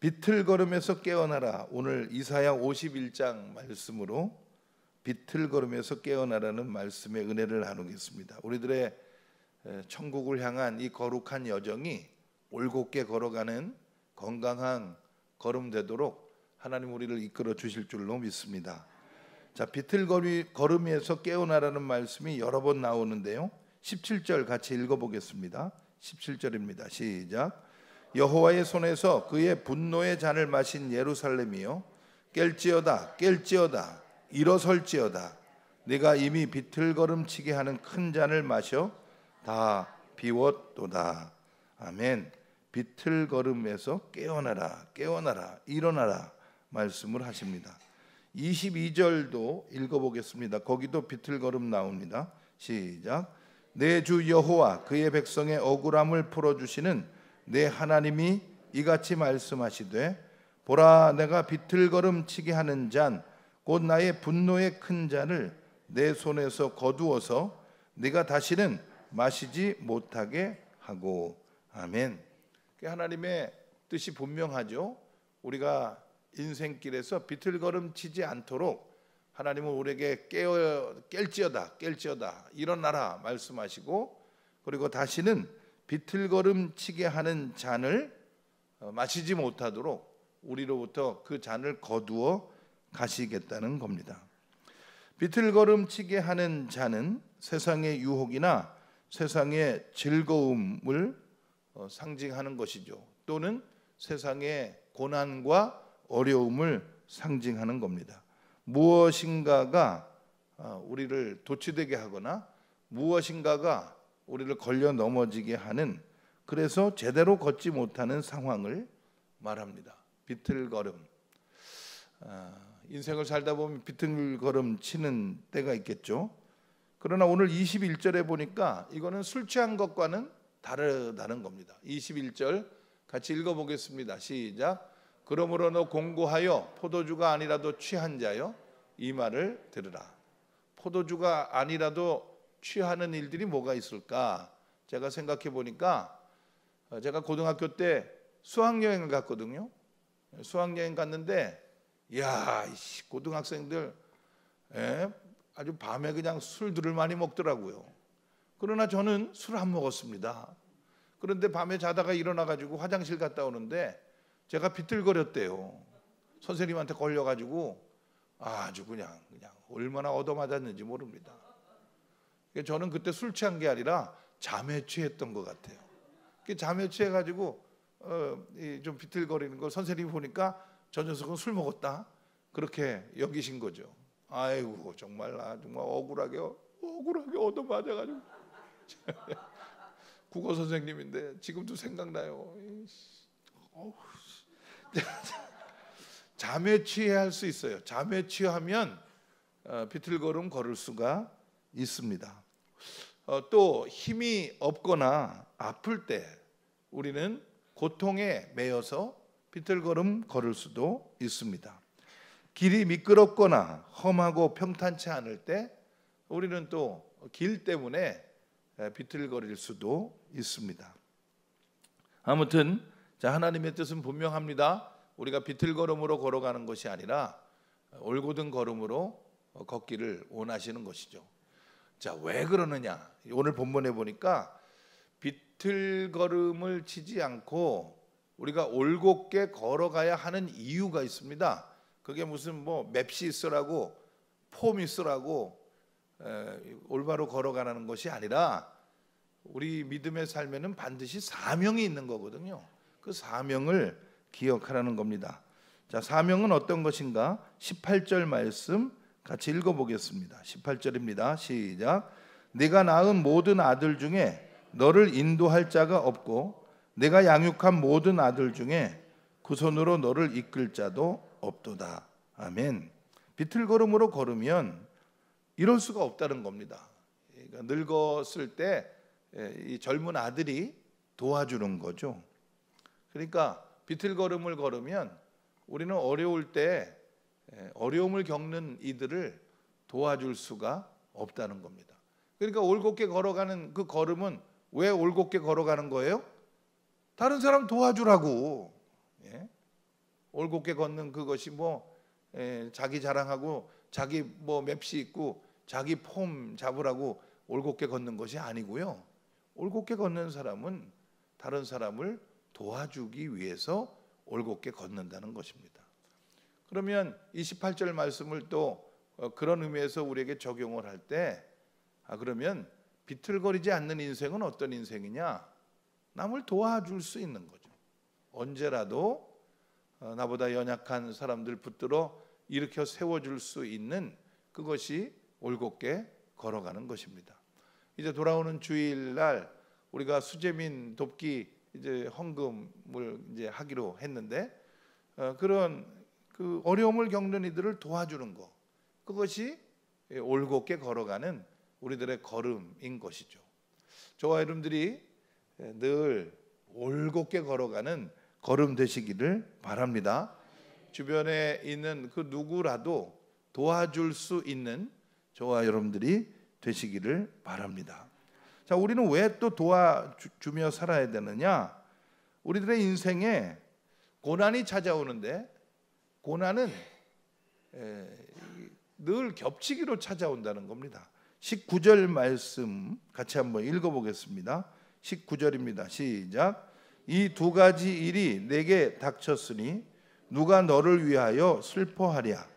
비틀거림에서 깨어나라. 오늘 이사야 51장 말씀으로 비틀거림에서 깨어나라는 말씀의 은혜를 나누겠습니다. 우리들의 천국을 향한 이 거룩한 여정이 올곧게 걸어가는 건강한 걸음 되도록 하나님 우리를 이끌어 주실 줄로 믿습니다. 자, 비틀거림에서 깨어나라는 말씀이 여러 번 나오는데요. 17절 같이 읽어보겠습니다. 17절입니다. 시작. 여호와의 손에서 그의 분노의 잔을 마신 예루살렘이여, 깰지어다 깰지어다 일어설지어다. 네가 이미 비틀거림치게 하는 큰 잔을 마셔 다 비웠도다. 아멘. 비틀거림에서 깨어나라 깨어나라 일어나라 말씀을 하십니다. 22절도 읽어보겠습니다. 거기도 비틀거림 나옵니다. 시작. 내 주 여호와 그의 백성의 억울함을 풀어주시는 내 하나님이 이같이 말씀하시되, 보라, 내가 비틀거림치게 하는 잔 곧 나의 분노의 큰 잔을 내 손에서 거두어서 네가 다시는 마시지 못하게 하고. 아멘. 하나님의 뜻이 분명하죠. 우리가 인생길에서 비틀거림치지 않도록 하나님은 우리에게 깰지어다 일어나라 말씀하시고, 그리고 다시는 비틀거림치게 하는 잔을 마시지 못하도록 우리로부터 그 잔을 거두어 가시겠다는 겁니다. 비틀거림치게 하는 잔은 세상의 유혹이나 세상의 즐거움을 상징하는 것이죠. 또는 세상의 고난과 어려움을 상징하는 겁니다. 무엇인가가 우리를 도취되게 하거나 무엇인가가 우리를 걸려 넘어지게 하는, 그래서 제대로 걷지 못하는 상황을 말합니다. 비틀거림. 인생을 살다 보면 비틀거림 치는 때가 있겠죠. 그러나 오늘 21절에 보니까 이거는 술 취한 것과는 다르다는 겁니다. 21절 같이 읽어보겠습니다. 시작. 그러므로 너 공고하여 포도주가 아니라도 취한 자여 이 말을 들으라. 포도주가 아니라도 취하는 일들이 뭐가 있을까? 제가 생각해 보니까 제가 고등학교 때 수학여행을 갔거든요. 수학여행 갔는데 이야, 고등학생들 아주 밤에 그냥 술들을 많이 먹더라고요. 그러나 저는 술 안 먹었습니다. 그런데 밤에 자다가 일어나가지고 화장실 갔다 오는데 제가 비틀거렸대요. 선생님한테 걸려가지고 아주 그냥 얼마나 얻어맞았는지 모릅니다. 저는 그때 술 취한 게 아니라 잠에 취했던 것 같아요. 잠에 취해가지고 좀 비틀거리는 걸 선생님이 보니까 저 녀석은 술 먹었다 그렇게 여기신 거죠. 아이고 정말 억울하게 얻어맞아가지고 국어 선생님인데 지금도 생각나요. 잠에 취해야 할 수 있어요. 잠에 취하면 비틀거림 걸을 수가 있습니다. 또 힘이 없거나 아플 때 우리는 고통에 매여서 비틀거림 걸을 수도 있습니다. 길이 미끄럽거나 험하고 평탄치 않을 때 우리는 또 길 때문에 비틀거릴 수도 있습니다. 아무튼 하나님의 뜻은 분명합니다. 우리가 비틀거림으로 걸어가는 것이 아니라 올곧은 걸음으로 걷기를 원하시는 것이죠. 자, 왜 그러느냐? 오늘 본문에 보니까 비틀거림을 치지 않고 우리가 올곧게 걸어가야 하는 이유가 있습니다. 그게 무슨 맵시 있으라고 폼 있으라고 올바로 걸어가는 것이 아니라 우리 믿음의 삶에는 반드시 사명이 있는 거거든요. 그 사명을 기억하라는 겁니다. 자, 사명은 어떤 것인가? 18절 말씀 같이 읽어보겠습니다. 18절입니다. 시작. 네가 낳은 모든 아들 중에 너를 인도할 자가 없고 내가 양육한 모든 아들 중에 그 손으로 너를 이끌 자도 없도다. 아멘. 비틀거림으로 걸으면 이럴 수가 없다는 겁니다. 그러니까 늙었을 때 이 젊은 아들이 도와주는 거죠. 그러니까 비틀거림을 걸으면 우리는 어려울 때 어려움을 겪는 이들을 도와줄 수가 없다는 겁니다. 그러니까 올곧게 걸어가는 그 걸음은 왜 올곧게 걸어가는 거예요? 다른 사람 도와주라고. 올곧게 걷는 그것이 자기 자랑하고 자기 맵시 있고 자기 폼 잡으라고 올곧게 걷는 것이 아니고요. 올곧게 걷는 사람은 다른 사람을 도와주기 위해서 올곧게 걷는다는 것입니다. 그러면 28절 말씀을 또 그런 의미에서 우리에게 적용을 할 때 그러면 비틀거리지 않는 인생은 어떤 인생이냐? 남을 도와줄 수 있는 거죠. 언제라도 나보다 연약한 사람들 붙들어 일으켜 세워줄 수 있는 그것이 올곧게 걸어가는 것입니다. 이제 돌아오는 주일날 우리가 수재민 돕기 이제 헌금을 이제 하기로 했는데 그런 그 어려움을 겪는 이들을 도와주는 것, 그것이 올곧게 걸어가는 우리들의 걸음인 것이죠. 저와 여러분들이 늘 올곧게 걸어가는 걸음 되시기를 바랍니다. 주변에 있는 그 누구라도 도와줄 수 있는 저와 여러분들이 되시기를 바랍니다. 자, 우리는 왜 또 도와주며 살아야 되느냐? 우리들의 인생에 고난이 찾아오는데 고난은 늘 겹치기로 찾아온다는 겁니다. 19절 말씀 같이 한번 읽어보겠습니다. 19절입니다. 시작. 이 두 가지 일이 내게 닥쳤으니 누가 너를 위하여 슬퍼하랴.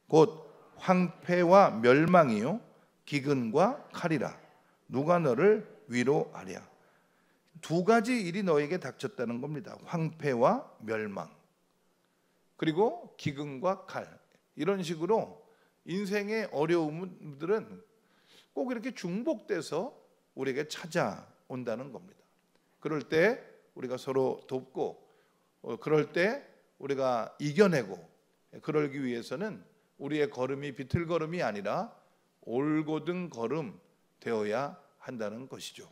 곧 황폐와 멸망이요 기근과 칼이라. 누가 너를 위로하랴. 두 가지 일이 너에게 닥쳤다는 겁니다. 황폐와 멸망, 그리고 기근과 칼. 이런 식으로 인생의 어려움들은 꼭 이렇게 중복돼서 우리에게 찾아온다는 겁니다. 그럴 때 우리가 서로 돕고 그럴 때 우리가 이겨내고 그러기 위해서는 우리의 걸음이 비틀걸음이 아니라 올곧은 걸음 되어야 한다는 것이죠.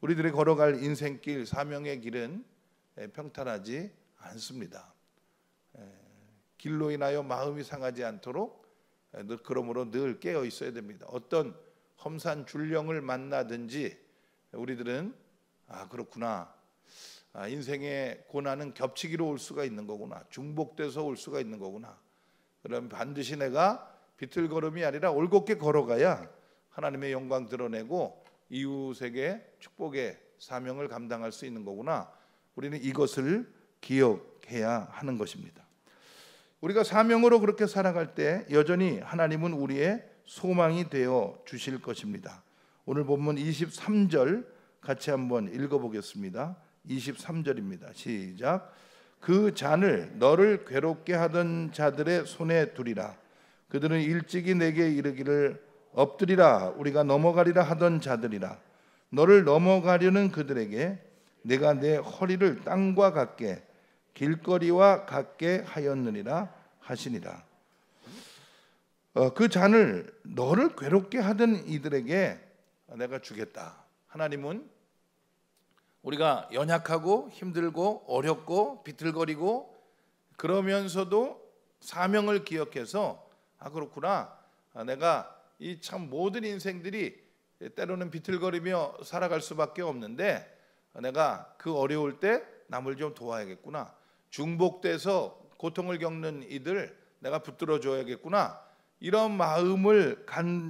우리들이 걸어갈 인생길, 사명의 길은 평탄하지 않습니다. 길로 인하여 마음이 상하지 않도록 그러므로 늘 깨어 있어야 됩니다. 어떤 험산 줄령을 만나든지 우리들은 그렇구나, 인생의 고난은 겹치기로 올 수가 있는 거구나, 중복돼서 올 수가 있는 거구나. 그럼 반드시 내가 비틀걸음이 아니라 올곧게 걸어가야 하나님의 영광 드러내고 이웃에게 축복의 사명을 감당할 수 있는 거구나. 우리는 이것을 기억해야 하는 것입니다. 우리가 사명으로 그렇게 살아갈 때 여전히 하나님은 우리의 소망이 되어 주실 것입니다. 오늘 본문 23절 같이 한번 읽어보겠습니다. 23절입니다. 시작. 그 잔을 너를 괴롭게 하던 자들의 손에 두리라. 그들은 일찍이 내게 이르기를 엎드리라 우리가 넘어가리라 하던 자들이라. 너를 넘어가려는 그들에게 내가 내 허리를 땅과 같게 길거리와 같게 하였느니라 하시니라. 그 잔을 너를 괴롭게 하던 이들에게 내가 주겠다. 하나님은 우리가 연약하고 힘들고 어렵고 비틀거리고 그러면서도 사명을 기억해서 그렇구나, 내가 이 참 모든 인생들이 때로는 비틀거리며 살아갈 수밖에 없는데 내가 그 어려울 때 남을 좀 도와야겠구나, 중복돼서 고통을 겪는 이들 내가 붙들어 줘야겠구나, 이런 마음을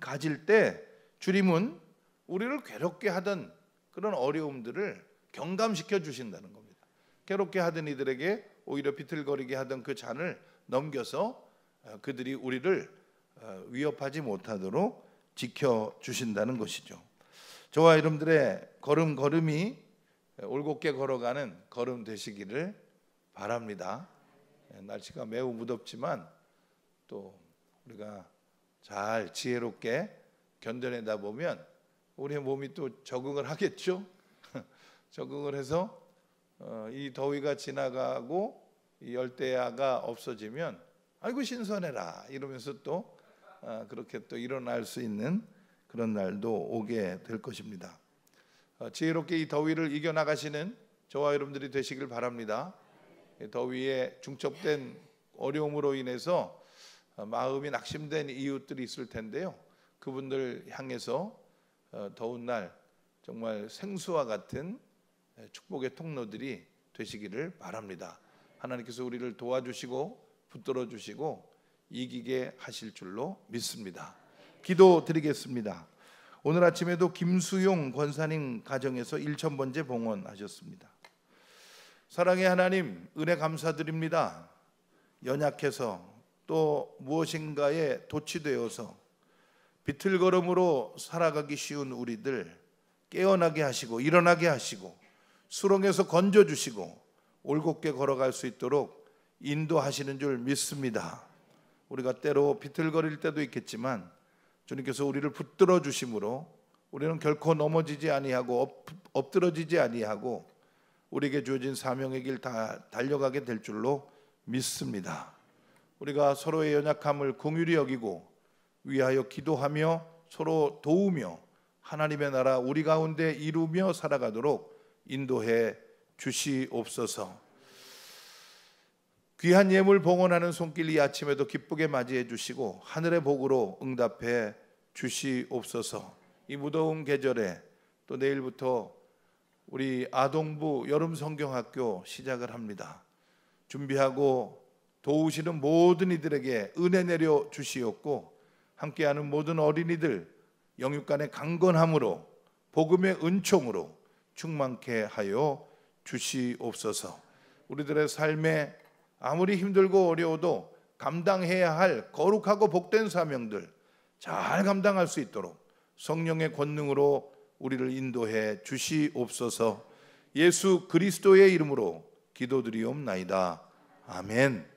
가질 때 주님은 우리를 괴롭게 하던 그런 어려움들을 경감시켜 주신다는 겁니다. 괴롭게 하던 이들에게 오히려 비틀거리게 하던 그 잔을 넘겨서 그들이 우리를 위협하지 못하도록 지켜주신다는 것이죠. 저와 여러분들의 걸음걸음이 올곧게 걸어가는 걸음 되시기를 바랍니다. 날씨가 매우 무덥지만 또 우리가 잘 지혜롭게 견뎌내다 보면 우리의 몸이 또 적응을 하겠죠. 적응을 해서 이 더위가 지나가고 이 열대야가 없어지면 아이고 신선해라 이러면서 또 그렇게 또 일어날 수 있는 그런 날도 오게 될 것입니다. 지혜롭게 이 더위를 이겨나가시는 저와 여러분들이 되시길 바랍니다. 더위에 중첩된 어려움으로 인해서 마음이 낙심된 이웃들이 있을 텐데요. 그분들 향해서 더운 날 정말 생수와 같은 축복의 통로들이 되시기를 바랍니다. 하나님께서 우리를 도와주시고 붙들어 주시고 이기게 하실 줄로 믿습니다. 기도드리겠습니다. 오늘 아침에도 김수용 권사님 가정에서 1000번째 봉헌하셨습니다. 사랑의 하나님, 은혜 감사드립니다. 연약해서 또 무엇인가에 도취되어서 비틀걸음으로 살아가기 쉬운 우리들 깨어나게 하시고 일어나게 하시고 수렁에서 건져주시고 올곧게 걸어갈 수 있도록 인도하시는 줄 믿습니다. 우리가 때로 비틀거릴 때도 있겠지만 주님께서 우리를 붙들어 주심으로 우리는 결코 넘어지지 아니하고 엎드러지지 아니하고 우리에게 주어진 사명의 길 다 달려가게 될 줄로 믿습니다. 우리가 서로의 연약함을 긍휼히 여기고 위하여 기도하며 서로 도우며 하나님의 나라 우리 가운데 이루며 살아가도록 인도해 주시옵소서. 귀한 예물 봉헌하는 손길 이 아침에도 기쁘게 맞이해 주시고 하늘의 복으로 응답해 주시옵소서. 이 무더운 계절에 또 내일부터 우리 아동부 여름 성경학교 시작을 합니다. 준비하고 도우시는 모든 이들에게 은혜 내려 주시옵고 함께하는 모든 어린이들 영육간의 강건함으로 복음의 은총으로 충만케 하여 주시옵소서. 우리들의 삶에 아무리 힘들고 어려워도 감당해야 할 거룩하고 복된 사명들 잘 감당할 수 있도록 성령의 권능으로 우리를 인도해 주시옵소서. 예수 그리스도의 이름으로 기도드리옵나이다. 아멘.